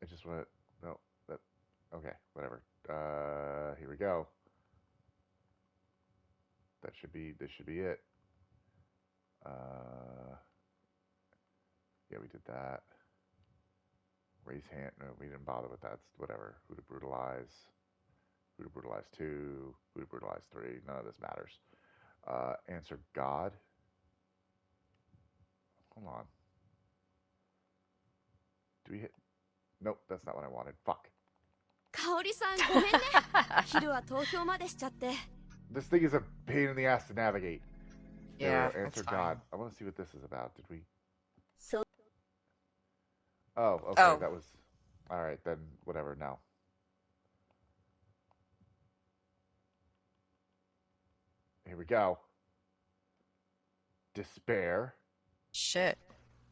I just want to. No, that. Okay, whatever. Here we go. That should be. This should be it. Uh, yeah, we did that. Raise hand. No, we didn't bother with that. Whatever. Who to brutalize? Who to brutalize two? Who to brutalize three? None of this matters. Answer God. Hold on. Do we hit? Nope, that's not what I wanted. Fuck. 香織さんごめんね。昼は投票までしちゃって。This thing is a pain in the ass to navigate. Yeah, There, that's answer fine. God. I want to see what this is about. Did we? So. Oh, okay. Oh. That was. All right, then whatever. No. Here we go. Despair. Shit.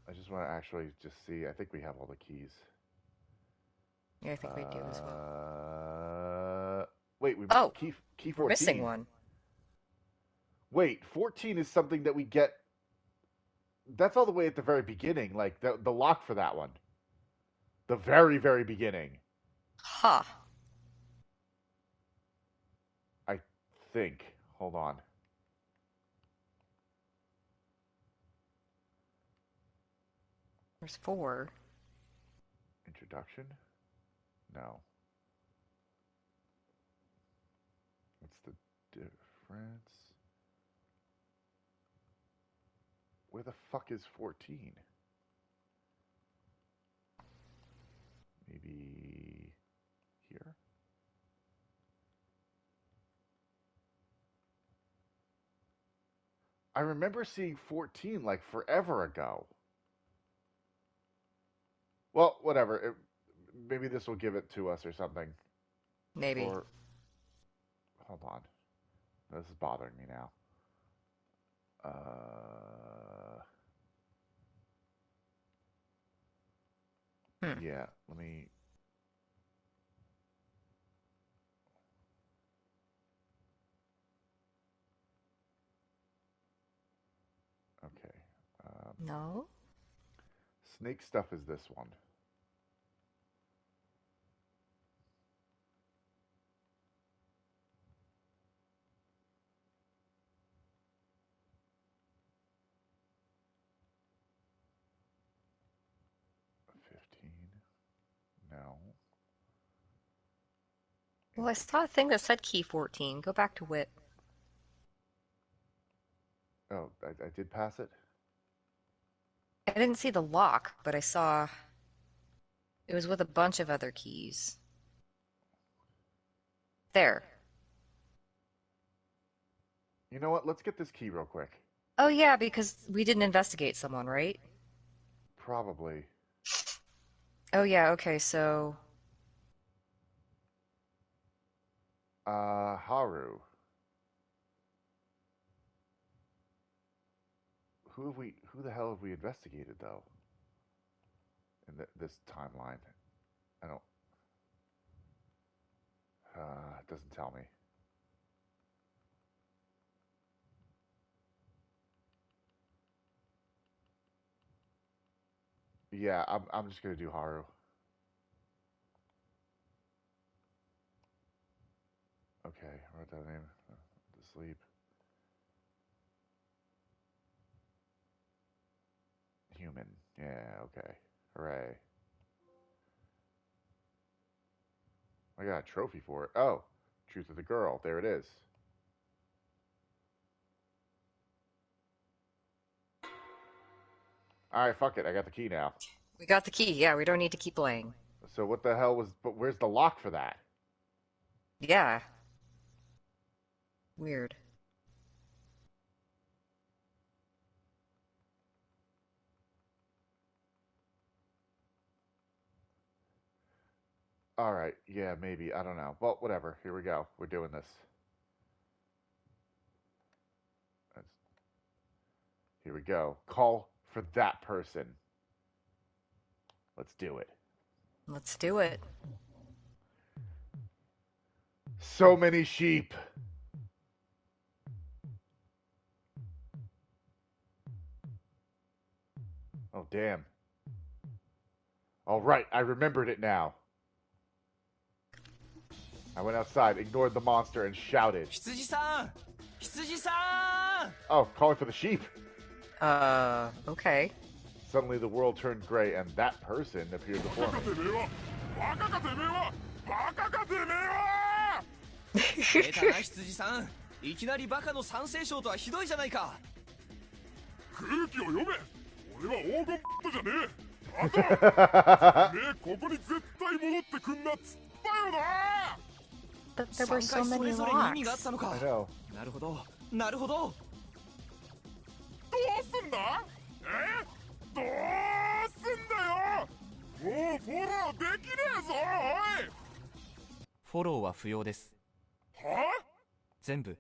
I just want to actually just see. I think we have all the keys. Yeah, I think we do as well. Wait, we Oh, key 14. We're missing one. Wait, 14 is something that we get. That's all the way at the very beginning, like the lock for that one. The very, very beginning. Huh. I think. Hold on. There's 4. Introduction? No. What's the difference? Where the fuck is 14? Maybe here? I remember seeing 14 like forever ago. Well, whatever. Maybe this will give it to us or something. Maybe. Or, hold on. This is bothering me now. Yeah, let me. Okay. No? Snake stuff is this one. No. Well, I saw a thing that said key 14. Go back to wit. Oh, I did pass it? I didn't see the lock, but I saw it was with a bunch of other keys. There. You know what? Let's get this key real quick. Oh, yeah, because we didn't investigate someone, right? Probably. Oh, yeah, okay, so. Haru. Who the hell have we investigated, though? In this timeline? I don't. It doesn't tell me. Yeah, I'm just gonna do Haru. Okay, I wrote that name. To sleep. Human. Yeah, okay. Hooray. I got a trophy for it. Oh, Truth of the Girl. There it is. Alright, fuck it. I got the key now. We got the key. Yeah, we don't need to keep playing. So what the hell was... But where's the lock for that? Yeah. Weird. Alright, yeah, maybe. I don't know. Well, whatever. Here we go. We're doing this. Here we go. Call for that person. Let's do it. Let's do it. So many sheep. Oh, damn. All right, I remembered it now. I went outside, ignored the monster, and shouted. 羊さん羊さん Oh, calling for the sheep. Okay. Suddenly the world turned gray, and that person appeared before me. 出たな羊さんいきなりバカの三聖将とはひどいじゃないか空気を読め俺は黄金じゃねえあとねえここに絶対戻ってくんなっつったよな But there 3 were 回 so それ many ぞれに意味があっ locks. たのか I know. なるほどなるほどどうすんだどうすんだよもうフォローできねえぞおいフォローは不要ですは全部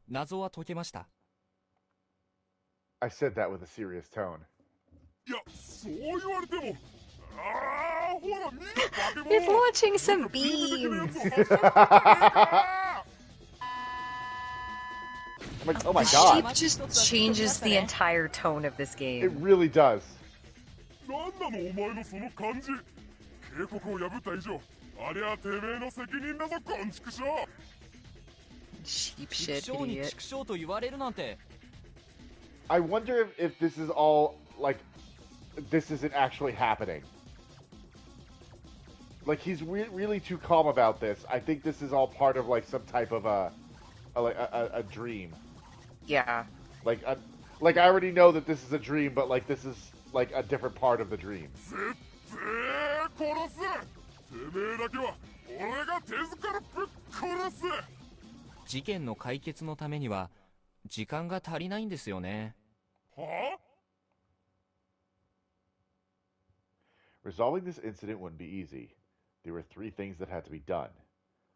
謎は解けました I said that with a serious tone. いやそう言われてもああほら見ろバケモン He's launching some なんかビーム的な beams. やつを発射してんじゃねえか I'm like, oh my Sheep god. just changes the entire tone of this It game. really does. なんなのお前のその感じ警告を破った以上ありゃてめえの責任だぞこんちくしょう Sheep 畜 shit 生に idiot. 畜生と言われるなんて I wonder if this is all, like, this isn't actually happening. Like, he's really too calm about this. I think this is all part of, like, some type of a dream. Yeah. Like, like, I already know that this is a dream, but, like, this is, like, a different part of the dream. 絶対殺すてめえだけは俺が手ずからぶっ殺す事件の解決のためには時間が足りないんですよねは Resolving this incident wouldn't be easy. There were 3 things that had to be done.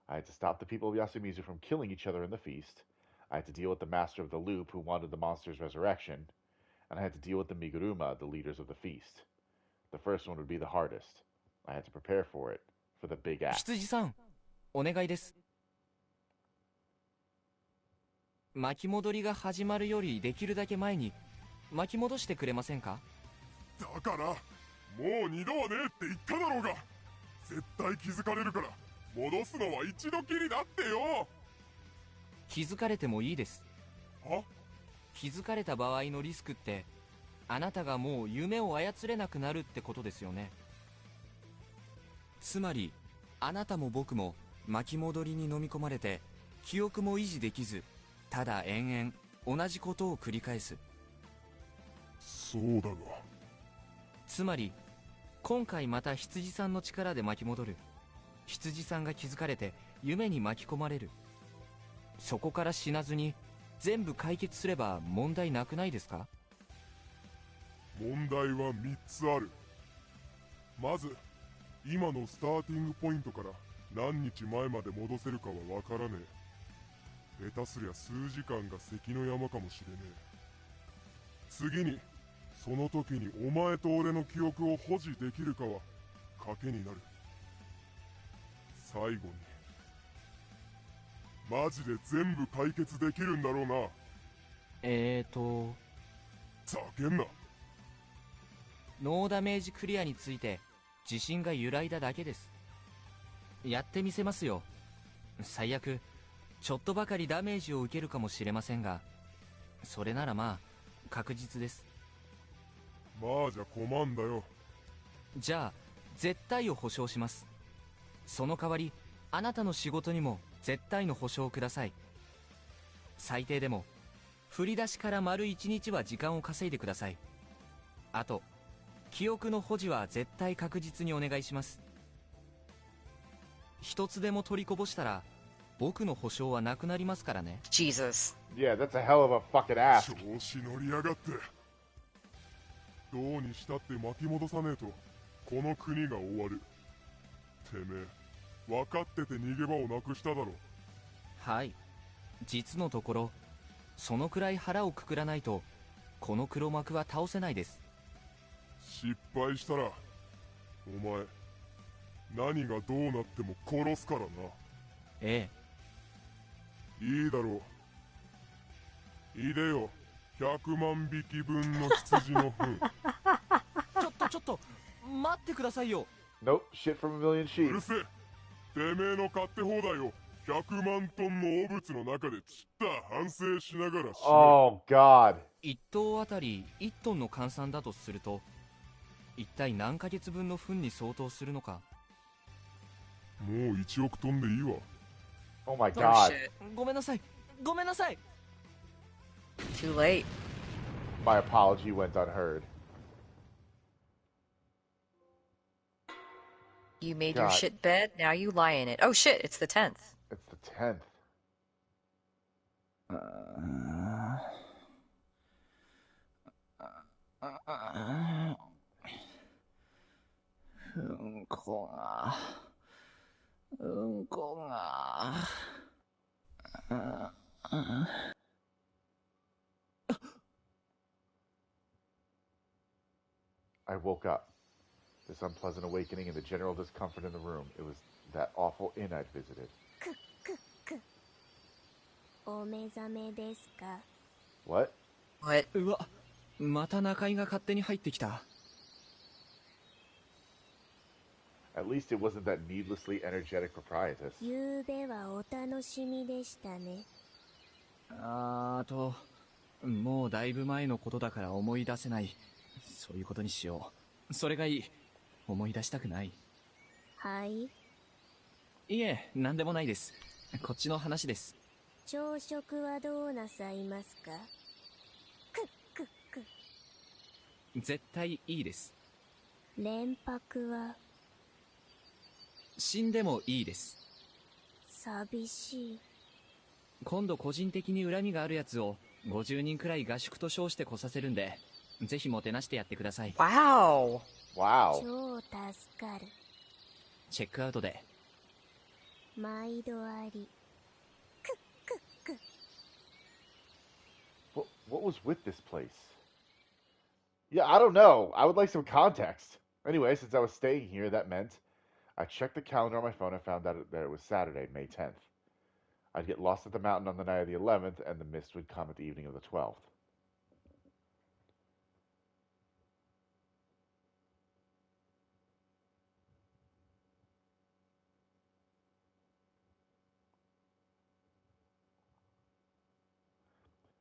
I had to stop the people of Yasumizu from killing each other in the feast. I had to deal with the master of the loop who wanted the monster's resurrection. And I had to deal with the Miguruma, the leaders of the feast. The first one would be the hardest. I had to prepare for it, for the big act. 羊さんお願いです巻き戻りが始まるよりできるだけ前に巻き戻してくれませんかだからもう二度はねえって言っただろうが絶対気づかれるから戻すのは一度きりだってよ気づかれてもいいですは気づかれた場合のリスクってあなたがもう夢を操れなくなるってことですよねつまりあなたも僕も巻き戻りに飲み込まれて記憶も維持できずただ延々同じことを繰り返すそうだがつまり今回また羊さんの力で巻き戻る羊さんが気づかれて夢に巻き込まれるそこから死なずに全部解決すれば問題なくないですか問題は3つあるまず今のスターティングポイントから何日前まで戻せるかは分からねえ下手すりゃ数時間が関の山かもしれねえ次にその時にお前と俺の記憶を保持できるかは賭けになる最後にマジで全部解決できるんだろうなざけんなノーダメージクリアについて自信が揺らいだだけですやってみせますよ最悪ちょっとばかりダメージを受けるかもしれませんがそれならまあ確実ですまあじゃ困んだよじゃあ絶対を保証しますその代わりあなたの仕事にも絶対の保証をください最低でも振り出しから丸1日は時間を稼いでくださいあと記憶の保持は絶対確実にお願いします一つでも取りこぼしたら僕の保証はなくなりますからね Jesus. Yeah, that's a hell of a fucking ask. 調子乗りやがってどうにしたって巻き戻さねえとこの国が終わるてめえ分かってて逃げ場をなくしただろはい実のところそのくらい腹をくくらないとこの黒幕は倒せないです失敗したらお前何がどうなっても殺すからなええいいだろういでよ100万匹分の羊の糞ちょっと待ってくださいよ。 Nope, shit from a million う sheep. るせえ。てめえの勝手放題を100万トンの汚物の中でちった反省しながらしろ。 Oh god. 1頭あたり1トンの換算だとすると、一体何ヶ月分の糞に相当するのか。もう1億トンでいいわ。 Oh my Oh god. shit. ごめんなさい、ごめんなさい。 Too late. My apology went unheard. You made your God. shit bed, now you lie in it. Oh shit, it's the 10th. It's the 10th. うんこが、うんこが。I woke up. This unpleasant awakening and the general discomfort in the room. It was that awful inn I'd visited. お目覚めですか？ What? What? うわ、また中井が勝手に入ってきた。 At least it wasn't that needlessly energetic proprietress. ゆうべはお楽しみでしたね。もうだいぶ前のことだから思い出せない。そういうことにしよう。それがいい。思い出したくない。はい。いえ、なんでもないです。こっちの話です。朝食はどうなさいますか？くっくっく。絶対いいです。連泊は死んでもいいです。寂しい。今度個人的に恨みがあるやつを50人くらい合宿と称して来させるんで、ぜひもてなしてやってください。 Wow. Wow. 超助かる。チェックアウトで。毎度あり。くっくっく。What was with this place? Yeah, I don't know. I would like some context. Anyway, since I was staying here, that meant I checked the calendar on my phone and found out that it was Saturday, May 10th. I'd get lost at the mountain on the night of the 11th, and the mist would come at the evening of the 12th.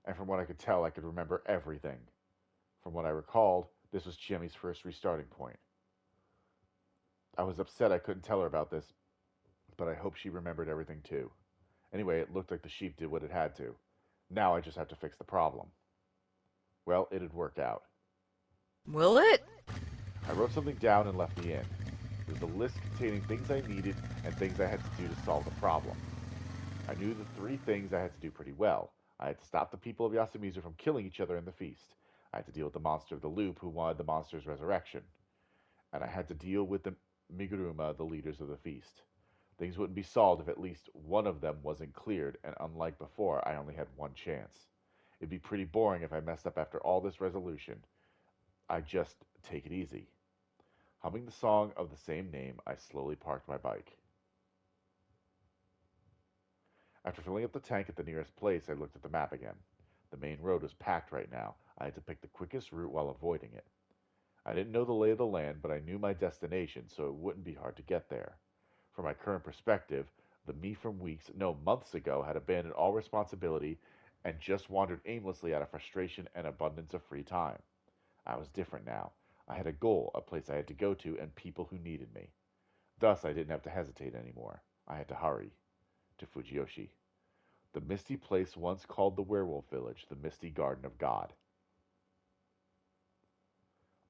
And from what I could tell, I could remember everything. From what I recalled, this was Chiemi's first restarting point. I was upset I couldn't tell her about this, but I hope she remembered everything too. Anyway, it looked like the sheep did what it had to. Now I just have to fix the problem. Well, it'd work out. Will it? I wrote something down and left the inn. It was a list containing things I needed and things I had to do to solve the problem. I knew the 3 things I had to do pretty well. I had to stop the people of Yasumizu from killing each other in the feast. I had to deal with the monster of the loop who wanted the monster's resurrection. And I had to deal with the Miguruma, the leaders of the feast. Things wouldn't be solved if at least one of them wasn't cleared, and unlike before, I only had one chance. It'd be pretty boring if I messed up after all this resolution. I'd just take it easy. Humming the song of the same name, I slowly parked my bike. After filling up the tank at the nearest place, I looked at the map again. The main road was packed right now. I had to pick the quickest route while avoiding it. I didn't know the lay of the land, but I knew my destination, so it wouldn't be hard to get there. From my current perspective, the me from weeks, no, months ago had abandoned all responsibility and just wandered aimlessly out of frustration and abundance of free time. I was different now. I had a goal, a place I had to go to, and people who needed me. Thus, I didn't have to hesitate anymore. I had to hurry. To Fujiyoshi. The misty place once called the Werewolf Village, the Misty Garden of God.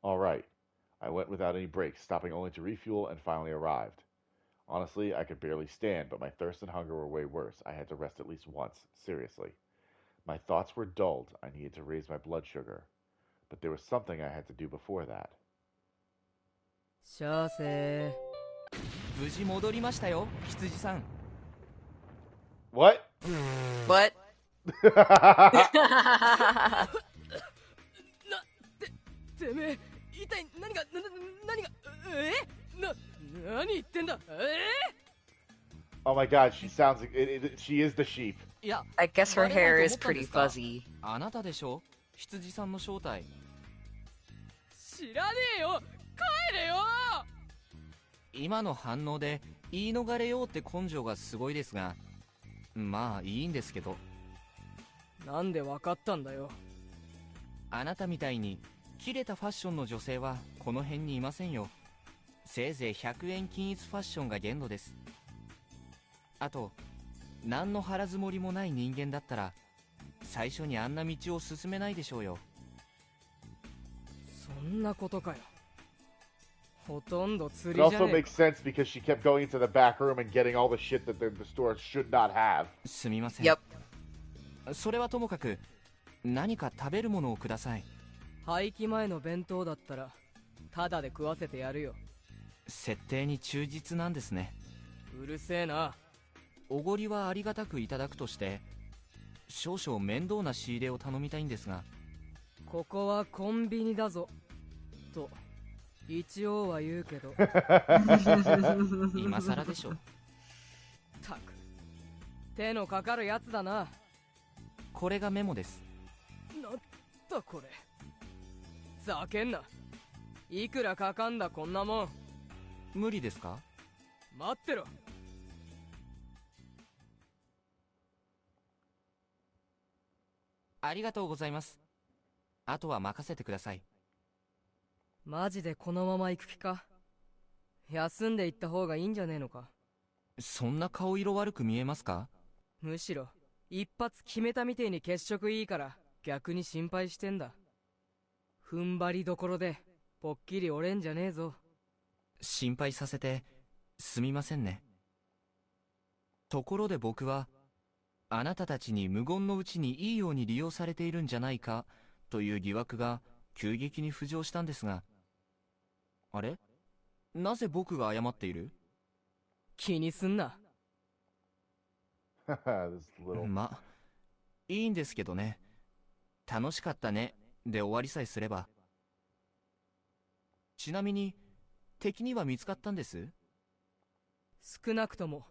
All right. I went without any breaks, stopping only to refuel, and finally arrived. Honestly, I could barely stand, but my thirst and hunger were way worse. I had to rest at least once, seriously. My thoughts were dulled. I needed to raise my blood sugar. But there was something I had to do before that. シャーセー。無事戻りましたよ、羊さん。What? What? てめえ、一体何が何言ってんだ。 Oh my god, she sounds like she is the sheep. いや、 I guess her バレない hair と is 思ったんで pretty すか？ fuzzy. あなたでしょ、羊さんの正体。知らねえよ。帰れよ。今の反応で言い逃れようって根性がすごいですが、まあいいんですけど。なんでわかったんだよ。あなたみたいに切れたファッションの女性はこの辺にいませんよ。せいぜい100円均一ファッションが限度です。あと何の腹積もりもない人間だったら最初にあんな道を進めないでしょうよ。そんなことかよ。ほとんど釣 It りじゃ also ねえ makes sense because she kept going into the back room and getting all the shit that the store should not have. すみません。 Yep. それはともかく何か食べるものをください。廃棄前の弁当だったらタダで食わせてやるよ。設定に忠実なんですね。うるせえな。おごりはありがたくいただくとして少々面倒な仕入れを頼みたいんですが。ここはコンビニだぞと一応は言うけど今更でしょ。たく手のかかるやつだな。これがメモです。なんだこれ。ざけんな。いくらかかんだこんなもん。無理ですか。待ってろ。ありがとうございます。あとは任せてください。マジでこのまま行く気か。休んで行った方がいいんじゃねえのか。そんな顔色悪く見えますか。むしろ一発決めたみてえに血色いいから逆に心配してんだ。踏ん張りどころでぽっきり折れんじゃねえぞ。心配させてすみませんね。ところで僕はあなたたちに無言のうちにいいように利用されているんじゃないかという疑惑が急激に浮上したんですが。あれ、なぜ僕が謝っている。気にすんな。This little. ま、いいんですけどね。楽しかったねで終わりさえすれば。ちなみに敵には見つかったんです。少なくとも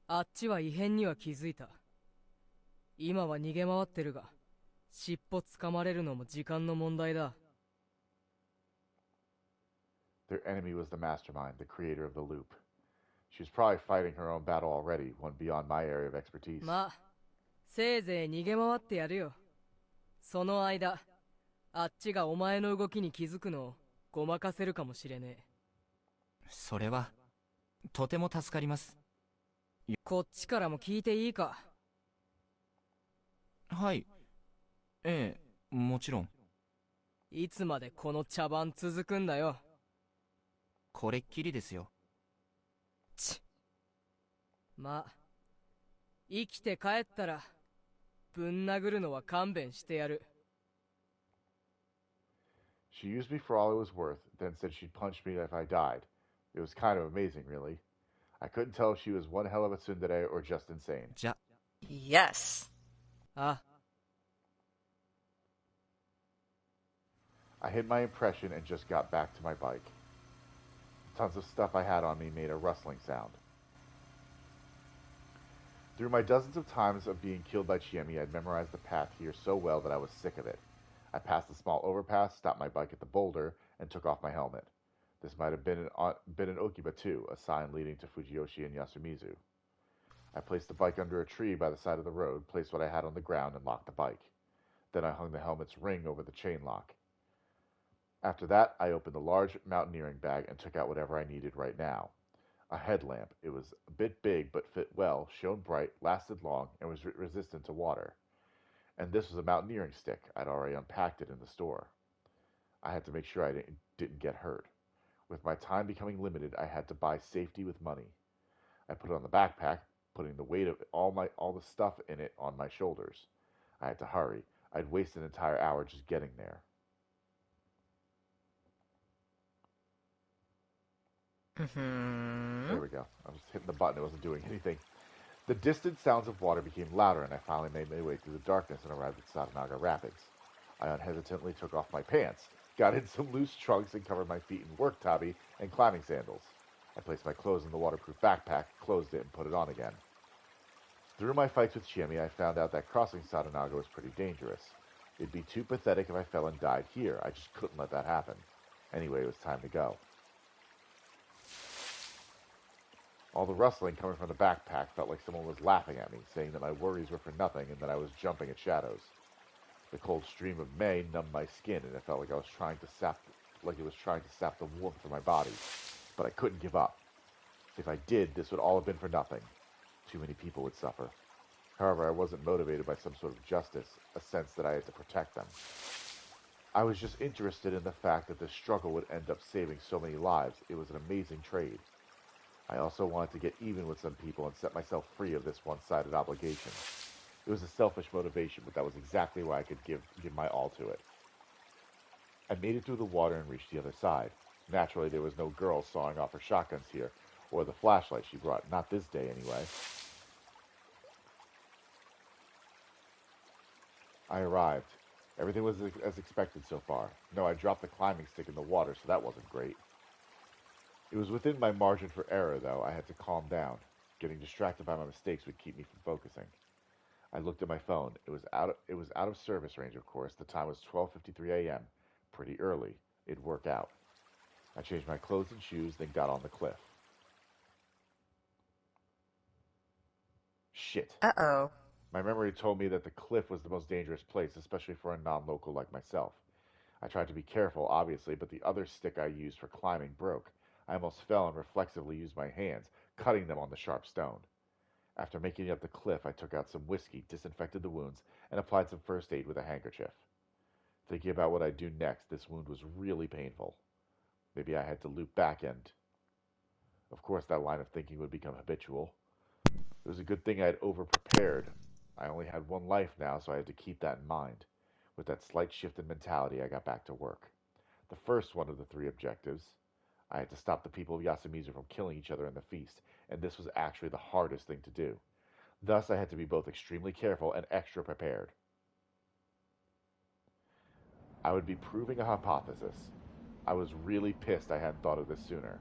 あっちは異変には気づいた。今は逃げ回ってるが尻尾つかまれるのも時間の問題だ。Their enemy was the mastermind, the creator of the loop. She was probably fighting her own battle already, one beyond my area of expertise. まあせいぜい逃げ回ってやるよ。その間あっちがお前の動きに気づくのをごまかせるかもしれねえ。それはとても助かります。こっちからも聞いていいか。はい、ええ、もちろん。いつまでこの茶番続くんだよ。これっきりですよ。まあ生きて帰ったらぶん殴るのは勘弁してやる。She used me for all it was worth, then said she'd punch me if I died. It was kind of amazing, really. I couldn't tell if she was one hell of a tsundere or just insane. じゃ Yes. あ、 I hid my impression and just got back to my bike. Tons of stuff I had on me made a rustling sound. Through my dozens of times of being killed by Chiemi, I'd memorized the path here so well that I was sick of it. I passed the small overpass, stopped my bike at the boulder, and took off my helmet. This might have been an Okiba too, a sign leading to Fujiyoshi and Yasumizu. I placed the bike under a tree by the side of the road, placed what I had on the ground, and locked the bike. Then I hung the helmet's ring over the chain lock. After that, I opened the large mountaineering bag and took out whatever I needed right now. A headlamp. It was a bit big but fit well, shone bright, lasted long, and was resistant to water. And this was a mountaineering stick. I'd already unpacked it in the store. I had to make sure I didn't get hurt. With my time becoming limited, I had to buy safety with money. I put it on the backpack, putting the weight of all the stuff in it on my shoulders. I had to hurry. I'd wasted an entire hour just getting there. There we go. I was hitting the button. It wasn't doing anything. The distant sounds of water became louder, and I finally made my way through the darkness and arrived at Satanaga Rapids. I unhesitantly took off my pants, got in some loose trunks, and covered my feet in work tabi and climbing sandals. I placed my clothes in the waterproof backpack, closed it, and put it on again. Through my fights with Chiemi, I found out that crossing Satanaga was pretty dangerous. It'd be too pathetic if I fell and died here. I just couldn't let that happen. Anyway, it was time to go. All the rustling coming from the backpack felt like someone was laughing at me, saying that my worries were for nothing and that I was jumping at shadows. The cold stream of May numbed my skin, and it felt like it was trying to sap the warmth from my body. But I couldn't give up. If I did, this would all have been for nothing. Too many people would suffer. However, I wasn't motivated by some sort of justice, a sense that I had to protect them. I was just interested in the fact that this struggle would end up saving so many lives. It was an amazing trade. I also wanted to get even with some people and set myself free of this one-sided obligation. It was a selfish motivation, but that was exactly why I could give my all to it. I made it through the water and reached the other side. Naturally, there was no girl sawing off her shotguns here, or the flashlight she brought. Not this day, anyway. I arrived. Everything was as expected so far. No, I dropped the climbing stick in the water, so that wasn't great. It was within my margin for error, though. I had to calm down. Getting distracted by my mistakes would keep me from focusing. I looked at my phone. It was out of service range, of course. The time was 12:53 a.m. Pretty early. It'd work out. I changed my clothes and shoes, then got on the cliff. Shit. Uh-oh. My memory told me that the cliff was the most dangerous place, especially for a non-local like myself. I tried to be careful, obviously, but the other stick I used for climbing broke. I almost fell and reflexively used my hands, cutting them on the sharp stone. After making it up the cliff, I took out some whiskey, disinfected the wounds, and applied some first aid with a handkerchief. Thinking about what I'd do next, this wound was really painful. Maybe I had to loop back and... Of course, that line of thinking would become habitual. It was a good thing I had over-prepared. I only had one life now, so I had to keep that in mind. With that slight shift in mentality, I got back to work. The first one of the 3 objectives, I had to stop the people of Yasumizu from killing each other in the feast, and this was actually the hardest thing to do. Thus, I had to be both extremely careful and extra prepared. I would be proving a hypothesis. I was really pissed I hadn't thought of this sooner.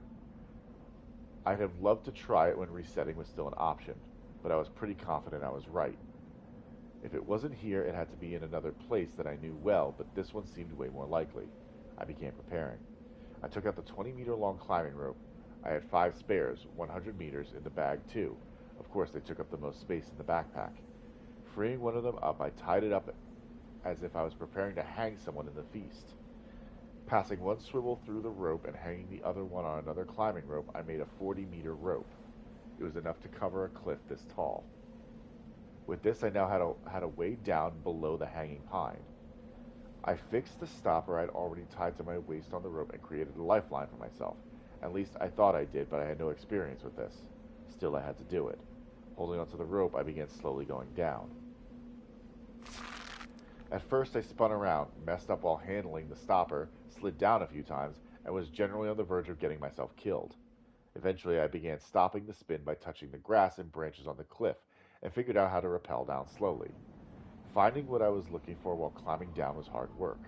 I'd have loved to try it when resetting was still an option, but I was pretty confident I was right. If it wasn't here, it had to be in another place that I knew well, but this one seemed way more likely. I began preparing. I took out the 20-meter-long climbing rope. I had 5 spares, 100 meters, in the bag too. Of course, they took up the most space in the backpack. Freeing one of them up, I tied it up as if I was preparing to hang someone in the feast. Passing one swivel through the rope and hanging the other one on another climbing rope, I made a 40-meter rope. It was enough to cover a cliff this tall. With this, I now had a way down below the hanging pine. I fixed the stopper I'd already tied to my waist on the rope and created a lifeline for myself. At least I thought I did, but I had no experience with this. Still, I had to do it. Holding onto the rope, I began slowly going down. At first, I spun around, messed up while handling the stopper, slid down a few times, and was generally on the verge of getting myself killed. Eventually, I began stopping the spin by touching the grass and branches on the cliff, and figured out how to rappel down slowly. Finding what I was looking for while climbing down was hard work.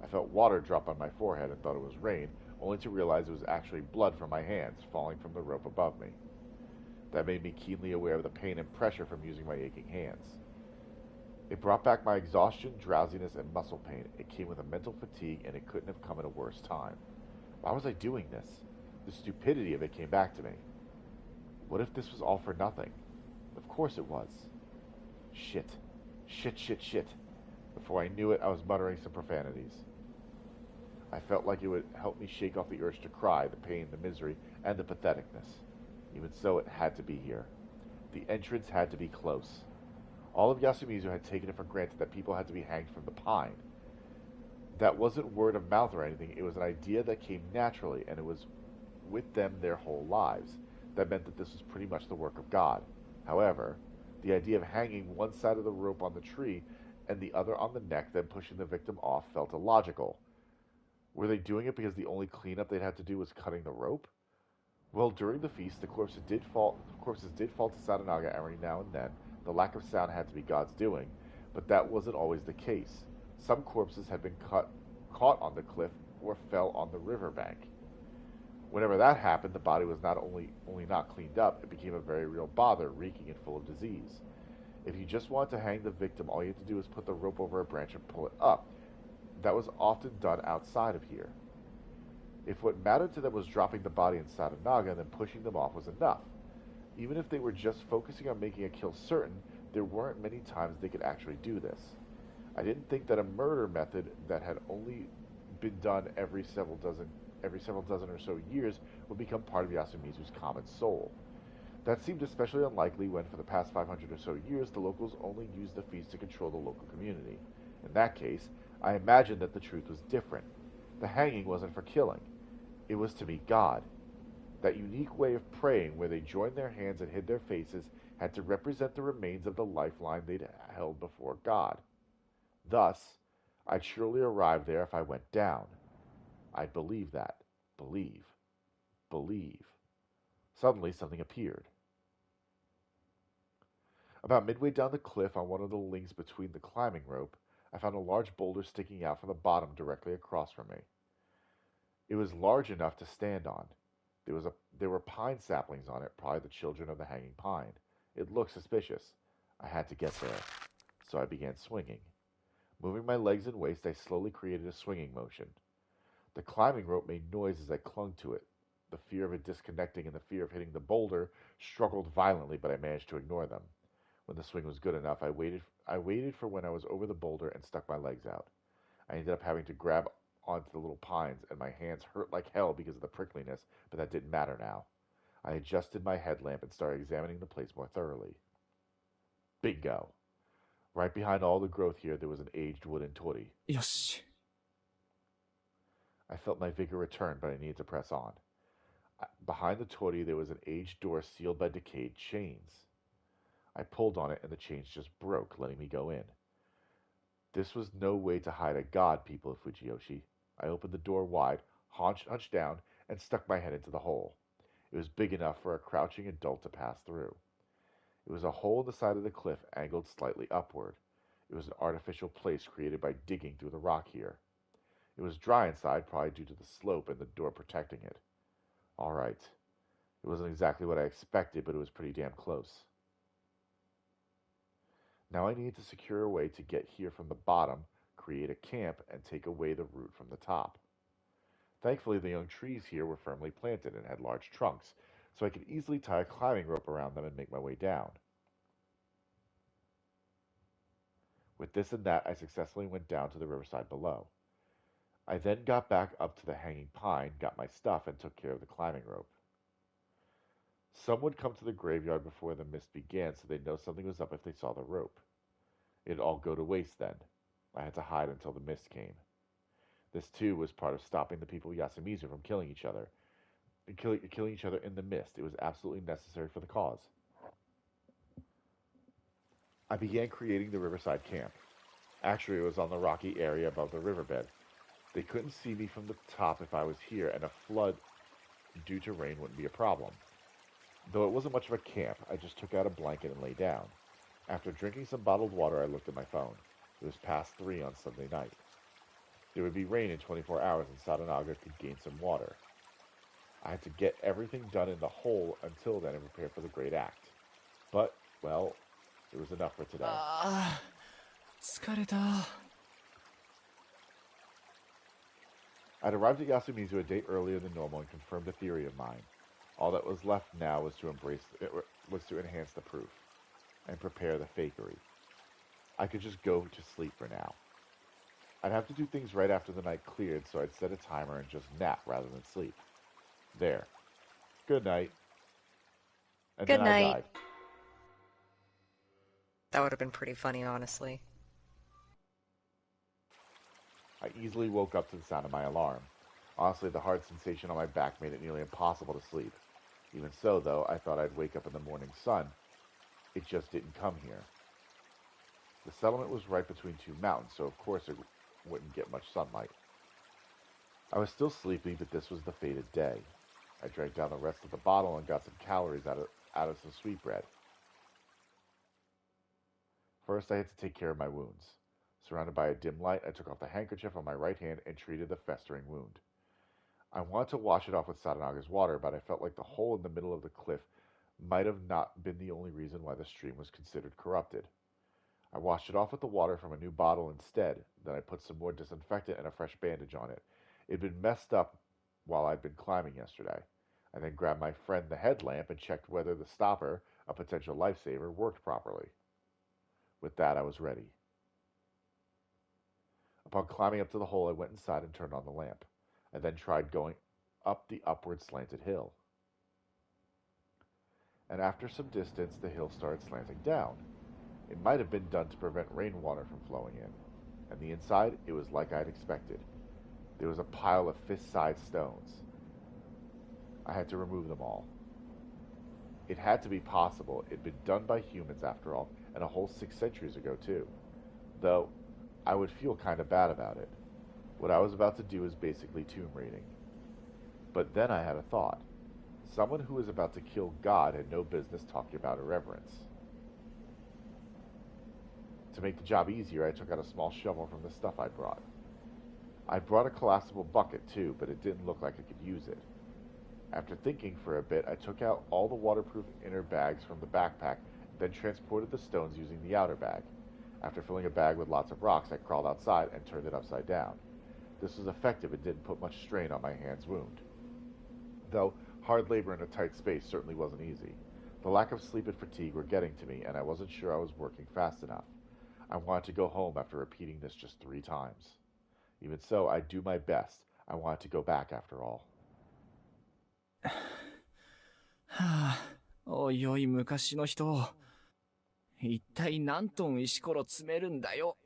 I felt water drop on my forehead and thought it was rain, only to realize it was actually blood from my hands falling from the rope above me. That made me keenly aware of the pain and pressure from using my aching hands. It brought back my exhaustion, drowsiness, and muscle pain. It came with a mental fatigue, and it couldn't have come at a worse time. Why was I doing this? The stupidity of it came back to me. What if this was all for nothing? Of course it was. Shit. Shit, shit, shit. Before I knew it, I was muttering some profanities. I felt like it would help me shake off the urge to cry, the pain, the misery, and the patheticness. Even so, it had to be here. The entrance had to be close. All of Yasumizu had taken it for granted that people had to be hanged from the pine. That wasn't word of mouth or anything. It was an idea that came naturally, and it was with them their whole lives. That meant that this was pretty much the work of God. However, the idea of hanging one side of the rope on the tree and the other on the neck, then pushing the victim off, felt illogical. Were they doing it because the only cleanup they'd had to do was cutting the rope? Well, during the feast, the corpses did fall to Sadanaga every now and then. The lack of sound had to be God's doing, but that wasn't always the case. Some corpses had been caught on the cliff or fell on the riverbank. Whenever that happened, the body was not only not cleaned up, it became a very real bother, reeking and full of disease. If you just wanted to hang the victim, all you had to do was put the rope over a branch and pull it up. That was often done outside of here. If what mattered to them was dropping the body in Sadanaga and then pushing them off was enough. Even if they were just focusing on making a kill certain, there weren't many times they could actually do this. I didn't think that a murder method that had only been done every several dozen or so years would become part of Yasumizu's common soul. That seemed especially unlikely when, for the past 500 or so years, the locals only used the feast to control the local community. In that case, I imagined that the truth was different. The hanging wasn't for killing. It was to meet God. That unique way of praying where they joined their hands and hid their faces had to represent the remains of the lifeline they'd held before God. Thus, I'd surely arrive there if I went down. I'd believe that. Believe. Believe. Suddenly, something appeared. About midway down the cliff on one of the links between the climbing rope, I found a large boulder sticking out from the bottom directly across from me. It was large enough to stand on. There were pine saplings on it, probably the children of the hanging pine. It looked suspicious. I had to get there, so I began swinging. Moving my legs and waist, I slowly created a swinging motion. The climbing rope made noise as I clung to it. The fear of it disconnecting and the fear of hitting the boulder struggled violently, but I managed to ignore them. When the swing was good enough, I waited for when I was over the boulder and stuck my legs out. I ended up having to grab onto the little pines, and my hands hurt like hell because of the prickliness, but that didn't matter now. I adjusted my headlamp and started examining the place more thoroughly. Bingo! Right behind all the growth here, there was an aged wooden torii. よし。 I felt my vigor return, but I needed to press on. Behind the torii, there was an aged door sealed by decayed chains. I pulled on it, and the chains just broke, letting me go in. This was no way to hide a god, people of Fujiyoshi. I opened the door wide, hunched down, and stuck my head into the hole. It was big enough for a crouching adult to pass through. It was a hole in the side of the cliff, angled slightly upward. It was an artificial place created by digging through the rock here. It was dry inside, probably due to the slope and the door protecting it. All right. It wasn't exactly what I expected, but it was pretty damn close. Now I needed to secure a way to get here from the bottom, create a camp, and take away the root from the top. Thankfully, the young trees here were firmly planted and had large trunks, so I could easily tie a climbing rope around them and make my way down. With this and that, I successfully went down to the riverside below. I then got back up to the hanging pine, got my stuff, and took care of the climbing rope. Some would come to the graveyard before the mist began, so they'd know something was up if they saw the rope. It'd all go to waste then. I had to hide until the mist came. This, too, was part of stopping the people of Yasumizu from killing each other. Killing each other in the mist. It was absolutely necessary for the cause. I began creating the riverside camp. Actually, it was on the rocky area above the riverbed. They couldn't see me from the top if I was here, and a flood due to rain wouldn't be a problem. Though it wasn't much of a camp, I just took out a blanket and lay down. After drinking some bottled water, I looked at my phone. It was past 3 on Sunday night. There would be rain in 24 hours, and Sadanaga could gain some water. I had to get everything done in the hole until then and prepare for the great act. But, well, it was enough for today. 疲れた。 I'd arrived at Yasumizu a day earlier than normal and confirmed a theory of mine. All that was left now was to enhance the proof and prepare the fakery. I could just go to sleep for now. I'd have to do things right after the night cleared, so I'd set a timer and just nap rather than sleep. There. Good night. And Good then night. I died. That would have been pretty funny, honestly. I easily woke up to the sound of my alarm. Honestly, the hard sensation on my back made it nearly impossible to sleep. Even so, though, I thought I'd wake up in the morning sun. It just didn't come here. The settlement was right between 2 mountains, so of course it wouldn't get much sunlight. I was still sleepy, but this was the fated day. I drank down the rest of the bottle and got some calories out of some sweetbread. First, I had to take care of my wounds. Surrounded by a dim light, I took off the handkerchief on my right hand and treated the festering wound. I wanted to wash it off with Sadanaga's water, but I felt like the hole in the middle of the cliff might have not been the only reason why the stream was considered corrupted. I washed it off with the water from a new bottle instead. Then I put some more disinfectant and a fresh bandage on it. It had been messed up while I'd been climbing yesterday. I then grabbed my friend the headlamp and checked whether the stopper, a potential lifesaver, worked properly. With that, I was ready. Upon climbing up to the hole, I went inside and turned on the lamp. I then tried going up the upward slanted hill. And after some distance, the hill started slanting down. It might have been done to prevent rainwater from flowing in. And the inside, it was like I'd expected. There was a pile of fist-sized stones. I had to remove them all. It had to be possible. It'd been done by humans, after all, and a whole 6 centuries ago, too. Though, I would feel kind of bad about it. What I was about to do is basically tomb raiding. But then I had a thought. Someone who was about to kill God had no business talking about irreverence. To make the job easier, I took out a small shovel from the stuff I brought. I brought a collapsible bucket too, but it didn't look like I could use it. After thinking for a bit, I took out all the waterproof inner bags from the backpack, then transported the stones using the outer bag. After filling a bag with lots of rocks, I crawled outside and turned it upside down. This was effective and didn't put much strain on my hand's wound. Though, hard labor in a tight space certainly wasn't easy. The lack of sleep and fatigue were getting to me, and I wasn't sure I was working fast enough. I wanted to go home after repeating this just 3 times. Even so, I'd do my best. I wanted to go back after all. はあ、おいおい昔の人。一体何トン石ころ詰めるんだよ。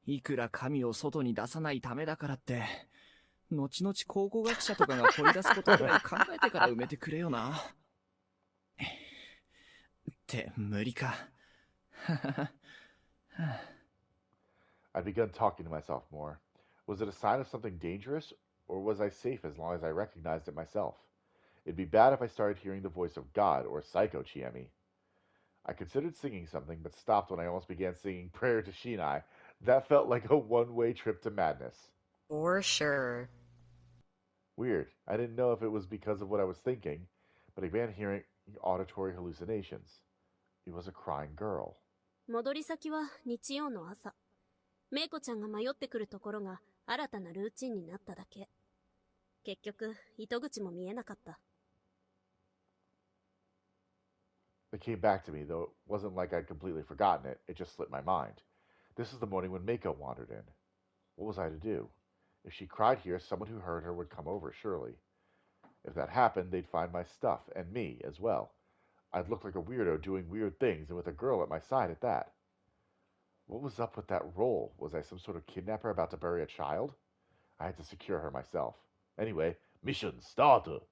いくら神を外に出さないためだからって、後々考古学者とかが掘り出すことくらい考えてから埋めてくれよな。って無理か。I'd begun talking to myself more. Was it a sign of something dangerous, or was I safe as long as I recognized it myself? It'd be bad if I started hearing the voice of God or Psycho Chiemi. I considered singing something, but stopped when I almost began singing Prayer to Shinai. That felt like a one-way trip to madness. For sure. Weird. I didn't know if it was because of what I was thinking, but I began hearing auditory hallucinations. It was a crying girl. 戻り先は日曜の朝。メイコちゃんが迷ってくるところが新たなルーチンになっただけ。結局、糸口も見えなかった。It came back to me, though it wasn't like I'd completely forgotten it. It just slipped my mind. This was the morning when Mako wandered in. What was I to do? If she cried here, someone who heard her would come over, surely. If that happened, they'd find my stuff, and me as well. I'd look like a weirdo doing weird things, and with a girl at my side at that. What was up with that roll? Was I some sort of kidnapper about to bury a child? I had to secure her myself. Anyway, mission started!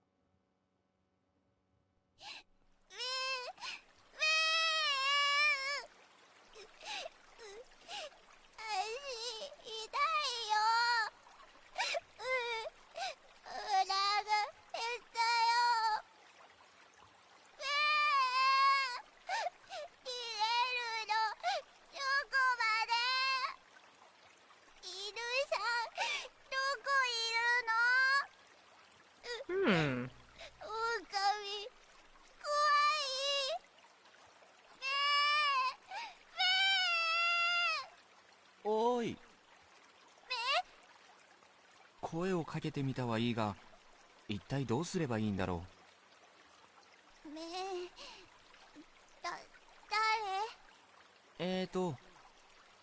おい。声をかけてみたはいいが、一体どうすればいいんだろう。誰？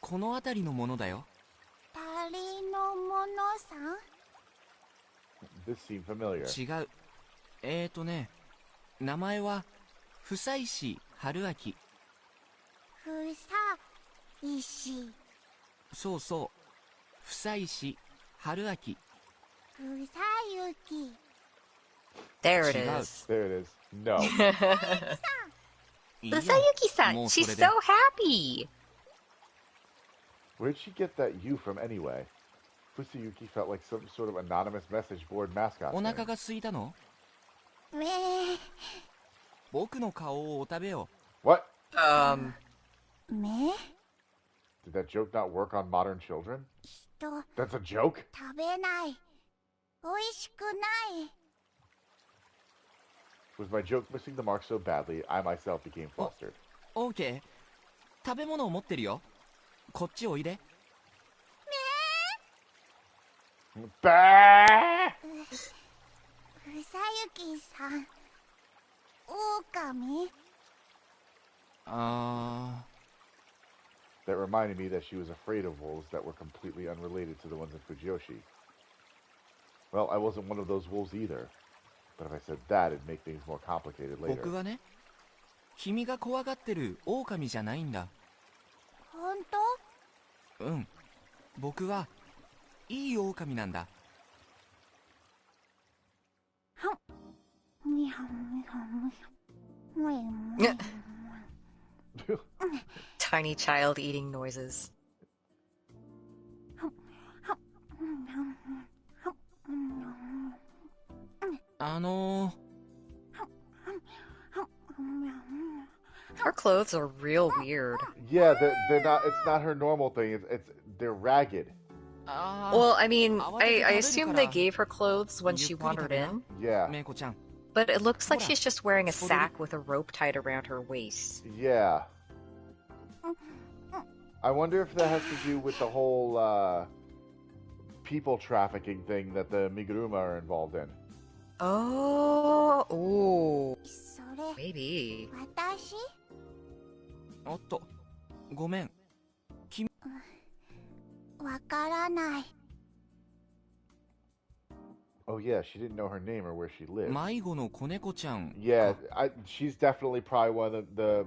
この辺りのものだよ。誰のものさん？ This seemed familiar. 違う。名前は、夫妻石春明。夫妻石。そうそう。夫妻石春明。夫妻雪。There it 違う。 is. There it is. No. いいよ Usayuki-san, もう she's それで so happy. Where'd she get that U from anyway? Fusayuki felt like some sort of anonymous message board mascot お name. 腹が空いたの？僕の顔をお食べよ。What? Did Did that joke not work on modern children? That's a joke? 食べない。美味しくない。 Was my joke missing the mark so badly, I myself became flustered. オーケー。食べ物を持ってるよ。こっちおいで。Bah! うさゆきさん、狼？ That reminded me that she was afraid of wolves that were completely unrelated to the ones in Fujiyoshi. Well, I wasn't one of those wolves either. But if I said that, it'd make things more complicated later. 僕はね、君が怖がってる狼じゃないんだ。本当？うん。僕はいい狼なんだ。みはみはみは。もえもえ。Tiny child eating noises. ？Her clothes are real weird. Yeah, they're not. It's not her normal thing. They're ragged. Well, I mean, I assume they gave her clothes when she wandered in. Yeah. メイコちゃん。 But it looks like she's just wearing a sack with a rope tied around her waist. Yeah. I wonder if that has to do with the whole people trafficking thing that the Miguruma are involved in. Oh, それ、 maybe. 私？おっと、ごめん。わからない。Oh yeah, she didn't know her name or where she lived. 迷子の子猫ちゃん。 Yeah, she's definitely probably one of the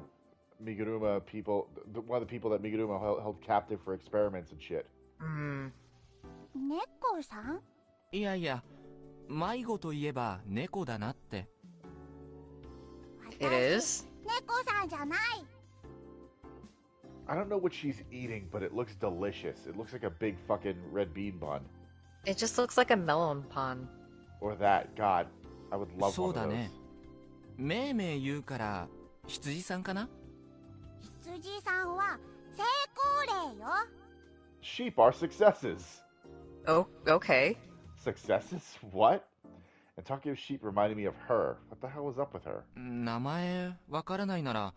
Miguruma people, one of the people that Miguruma held captive for experiments and shit. 猫さん？いやいや、迷子といえば猫だなって。It is? 猫さんじゃない。I don't know what she's eating, but it looks delicious. It looks like a big fucking red bean bun. It just looks like a melon pun. Or that. God, I would love そ one う of だ those. ね。めいめい言うから羊さんかな？羊さんは成功例よ。Sheep are successes. Oh, okay. Successes? What? And talking of sheep reminded me of her. What the hell was up with her? 名前わからないなら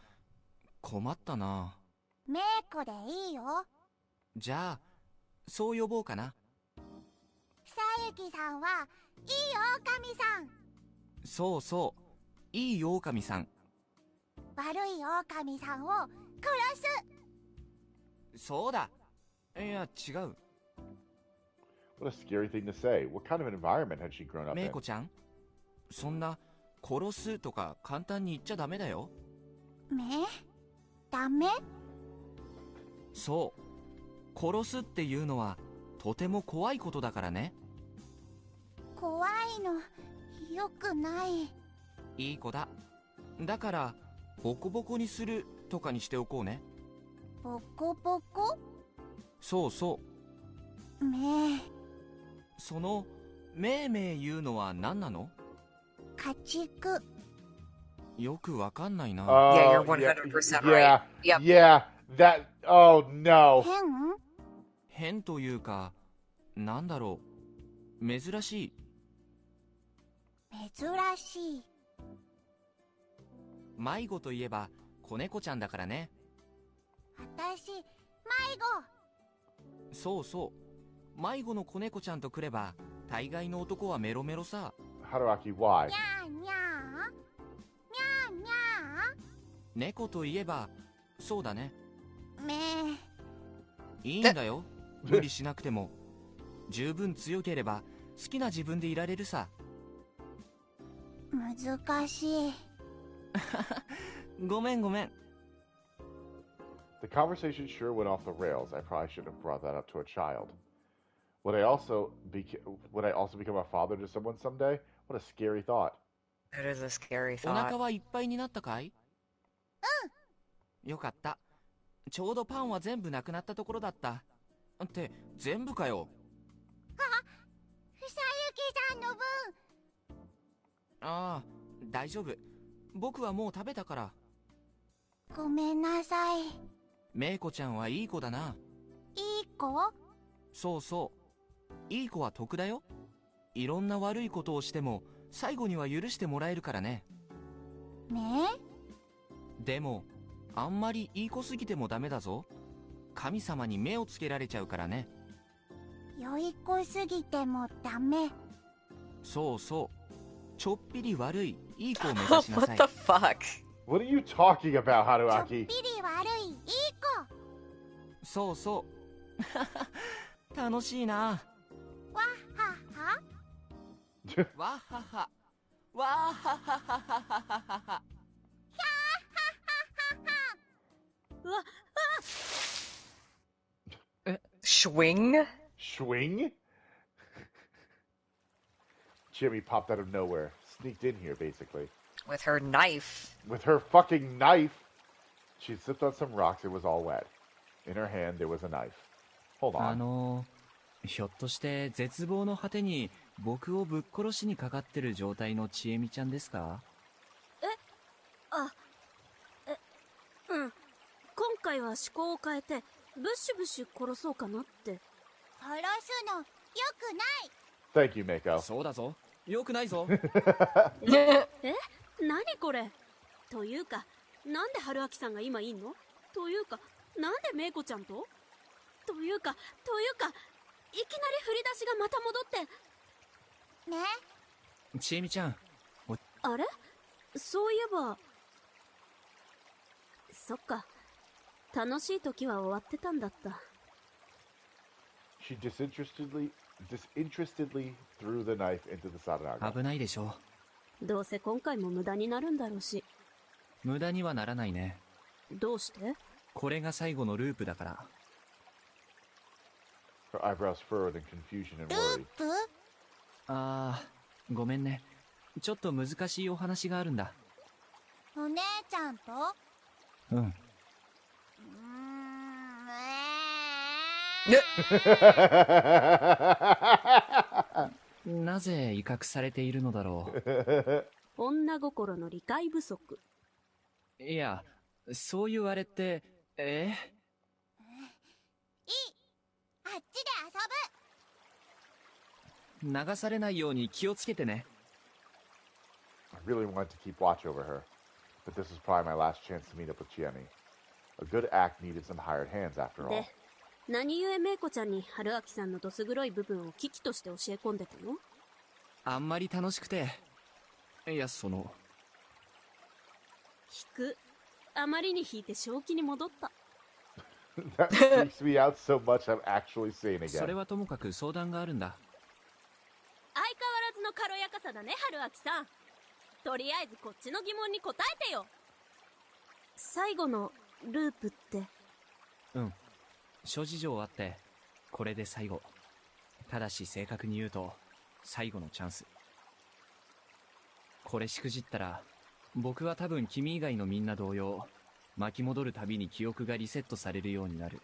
困ったな。メイコでいいよ。じゃあそう呼ぼうかな。さゆきさんはいい狼さん。そうそう、いい狼さん。悪い狼さんを殺す。そうだ。いや違う。 What a scary thing to say. What kind of an environment had she grown up メイ in? コちゃん、そんな殺すとか簡単に言っちゃダメだよ。ダメ？そう、殺すっていうのはとても怖いことだからね。怖いのよくない。いい子だ。だからボコボコにするとかにしておこうね。ボコボコ？そうそう。そのめいめい言うのは何なの？家畜。よくわかんないな。Yeah, you're 100% right. Yeah, Yep. yeah, that, oh no. 変というか、なんだろう。珍しい。珍しい。迷子といえば子猫ちゃんだからね。私、迷子。そうそう。迷子の子猫ちゃんとくれば大概の男はメロメロさ。 Haruaki, why? にゃーにゃーにゃーにゃ猫といえばそうだね。ー。いいんだよ。無理しなくても。十分強ければ好きな自分でいられるさ。難しい。ごめんごめん。 The conversation sure went off the rails. I probably shouldn't have brought that up to a child. Would I also become a father to someone someday? What a scary thought. That is a scary お腹 thought. はいっぱいになったかい？よかった。ちょうどパンは全部なくなったところだった。って全部かよ。ふさゆきさんの分。ああ、大丈夫。僕はもう食べたから。ごめんなさい。めいこちゃんはいい子だな。いい子？そうそう。いい子は得だよ。いろんな悪いことをしても最後には許してもらえるからね。でもあんまりいい子すぎてもダメだぞ。神様に目をつけられちゃうからね。良い子すぎてもダメ。そうそう。ちょっぴり悪い、いい子を目指しな What さい the。fuck? What are you talking about, ちょっ Haruaki? ぴり悪いいい子。そうそう楽しいな。わっはは。わははわはははははは。うわ、Swing? Swing? Chiemi popped out of nowhere. Sneaked in here, basically. With her knife. With her fucking knife! She slipped on some rocks, it was all wet. In her hand, there was a knife. Hold on. ひょっとして絶望の果てに僕をぶっ殺しにかかってる状態のちえみちゃんですか？うん。今回は思考を変えて、ブッシュブッシュ殺そうかなって。殺すのよくない。 Thank you, Mako. そうだぞ。よくないぞ。何これ。というか、なんで春明さんが今いんの？というか、なんでメイコちゃんと？というか、いきなり振り出しがまた戻って。ね。ちえみちゃん。あれ？そういえば。そっか。楽しい時は終わってたんだった。She disinterestedly threw the knife into the Sadanaga. 危ないでしょ。どうせ今回も無駄になるんだろうし。無駄にはならないね。どうして？これが最後のループだから。Her eyebrows furrowed in confusion and ル worry. ープ？ごめんね。ちょっと難しいお話があるんだ。お姉ちゃんと？うん。なぜ威嚇されているのだろう。女心の理解不足。いや、そういうあれって、いい。あっちで遊ぶ。流されないように気をつけてね。I really wanted to keep watch over her, but this was probably my last chance to meet up with Chiemi. A good act needed some hired hands after all. で、何故メイコちゃんに春明さんのどす黒い部分を危機として教え込んでたの？あんまり楽しくて。いや、引く。あまりに引いて正気に戻った。That freaks me out so much I'm actually sane それ again. はともかく相談があるんだ。相変わらずの軽やかさだね、春明さん。とりあえずこっちの疑問に答えてよ。最後のループって。うん。諸事情あって、これで最後。ただし正確に言うと、最後のチャンス。これしくじったら、僕は多分君以外のみんな同様、巻き戻るたびに記憶がリセットされるようになる。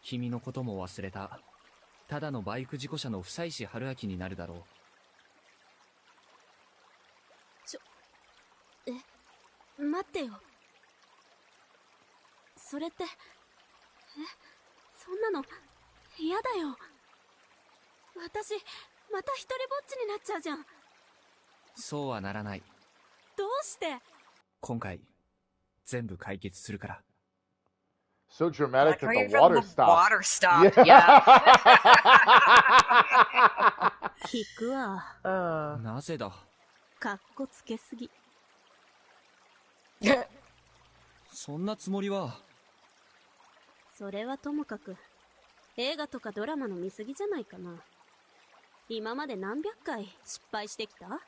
君のことも忘れた。ただのバイク事故車の不妻子春明になるだろう。待ってよ。それって、そんなの、嫌だよ。私、また一人ぼっちになっちゃうじゃん。そうはならない。どうして？今回、全部解決するから。So dramatic that Coming the from water the stopped. water stopped. Yeah. 引くわ。なぜだ。かっこつけすぎ。そんなつもりは。それはともかく、映画とかドラマの見過ぎじゃないかな。今まで何百回失敗してきた？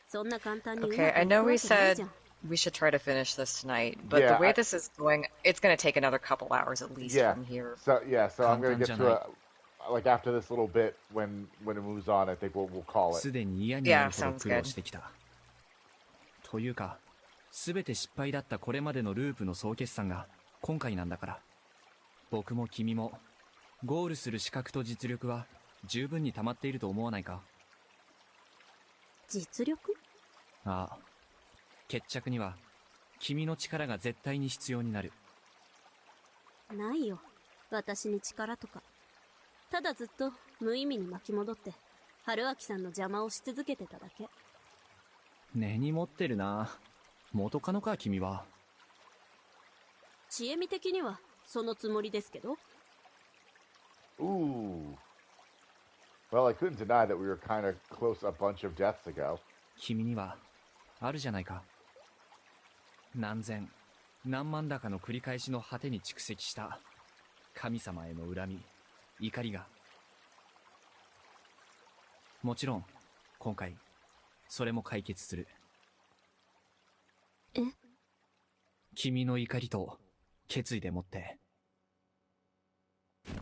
そんな簡単にうまくいく Okay, I know わ we けないじ said ゃん。we should try to finish this tonight, but Yeah, the way I- this is going, it's going to take another couple hours at least Yeah. from here. So I'm gonna get to 簡単じゃない。 like after this little bit when it moves on, I think we'll call it. すでに嫌になるほど苦労してきた。というか、すべて失敗だったこれまでのループの総決算が今回なんだから。僕も君も、ゴールする資格と実力は十分に溜まっていると思わないか？実力？ああ。決着には、君の力が絶対に必要になる。ないよ。私に力とか。ただずっと無意味に巻き戻って、春明さんの邪魔をし続けてただけ。根に持ってるな。元カノか、君は。知恵み的には、そのつもりですけど。Ooh. Well, I couldn't deny that we were kind of close a bunch of deaths ago. 君にはあるじゃないか。何千何万だかの繰り返しの果てに蓄積した神様への恨み、怒りが。もちろん今回それも解決する。え？君の怒りと決意でもって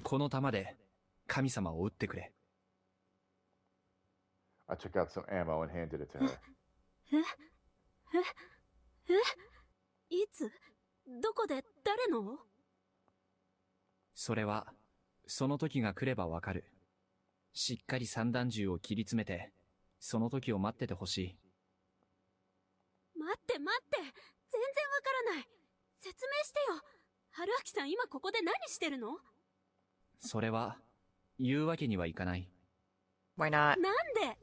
この弾で神様を撃ってくれ。I took out some ammo and handed it to her. いつ？どこで？誰の？それはその時が来ればわかる。しっかり散弾銃を切り詰めてその時を待っててほしい。待って待って、全然わからない。説明してよ。春秋さん今ここで何してるの？それは言うわけにはいかない。 Why not? なんで？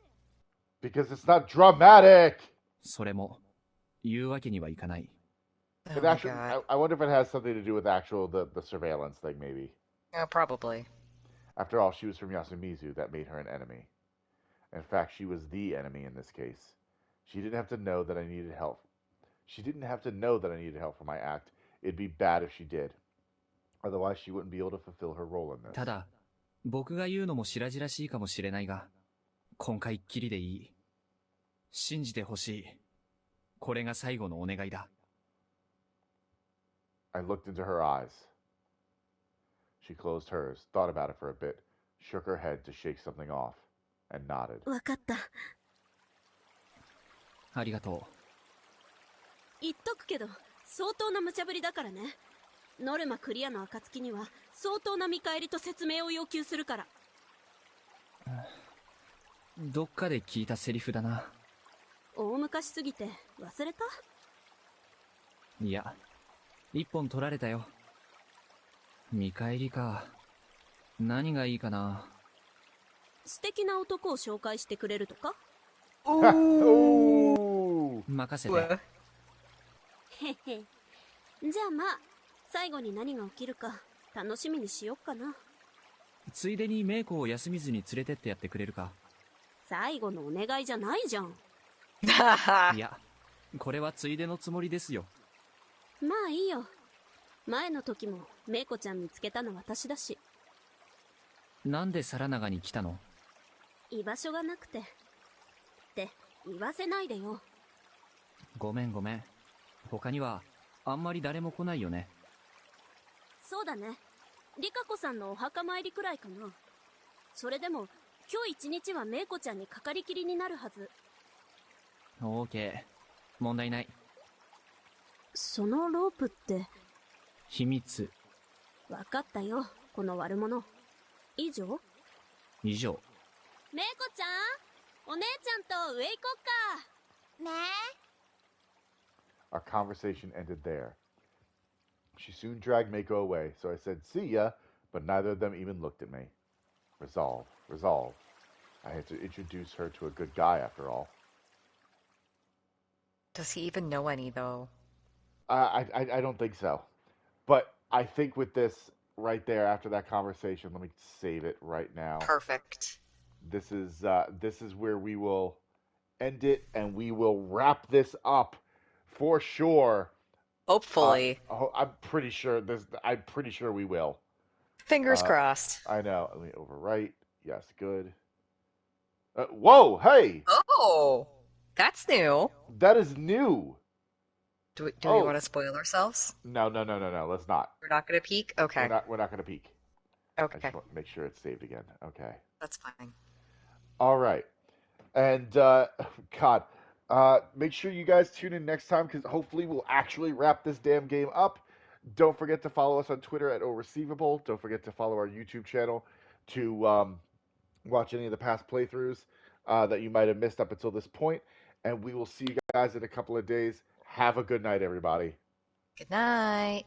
Because it's not dramatic! それも言うわけにはいかない。 Oh It my actually, god. I wonder if it has something to do with the surveillance thing, maybe. Oh, probably. After all, she was from Yasumizu. That made her an enemy. In fact, she was the enemy in this case. She didn't have to know that I needed help. She didn't have to know that I needed help for my act. It'd be bad if she did. Otherwise, she wouldn't be able to fulfill her role in this. ただ僕が言うのも白々しいかもしれないが、今回っきりでいい。信じてほしい。これが最後のお願いだ。I looked into her eyes. She closed hers, thought about it for a bit, shook her head to shake something off, and nodded. わかった。ありがと言っとくけど、相当な無茶ぶりだからね。ノルマクリアの暁には相当な見返りと説明を要求するから。う。どっかで聞いたセリフだな。大昔すぎて忘れた？いや、一本取られたよ。見返りか。何がいいかな。素敵な男を紹介してくれるとか？ Ooh! 任せて。へへ。じゃあまあ、最後に何が起きるか楽しみにしよっかな。ついでにメイコを休みずに連れてってやってくれるか。最後のお願いじゃないじゃん。いや、これはついでのつもりですよ。まあいいよ。前の時もメイコちゃん見つけたの私だし。なんで皿長に来たの？居場所がなくて。って言わせないでよ。ごめんごめん。他にはあんまり誰も来ないよね。そうだね。リカ子さんのお墓参りくらいかな。それでも今日一日はメイコちゃんにかかりきりになるはず。オーケー、問題ない。そのロープって秘密。わかったよ、この悪者。以上？以上。メイコちゃん、お姉ちゃんと上行こっか。ね Our conversation ended there. She soon dragged Mako away, so I said, "See ya," but neither of them even looked at me. Resolve, resolve. I had to introduce her to a good guy after all. Does he even know any, though? I don't think so. But I think with this right there after that conversation, let me save it right now. Perfect. This is where we will end it, and we will wrap this up for sure. Hopefully. I'm pretty sure we will. Fingers crossed. I know. Let me overwrite. Yes, good. Whoa! Hey, Oh, that's new. that is new. Do we Oh. want to spoil ourselves? No. Let's not. We're not going to peek? Okay. We're not going to peek. I Okay. just want to make sure it's saved again. Okay. That's fine. All right. And God, make sure you guys tune in next time because hopefully we'll actually wrap this damn game up. Don't forget to follow us on Twitter at Receivable. Don't forget to follow our YouTube channel to watch any of the past playthroughs that you might have missed up until this point. And we will see you guys in a couple of days. Have a good night, everybody. Good night.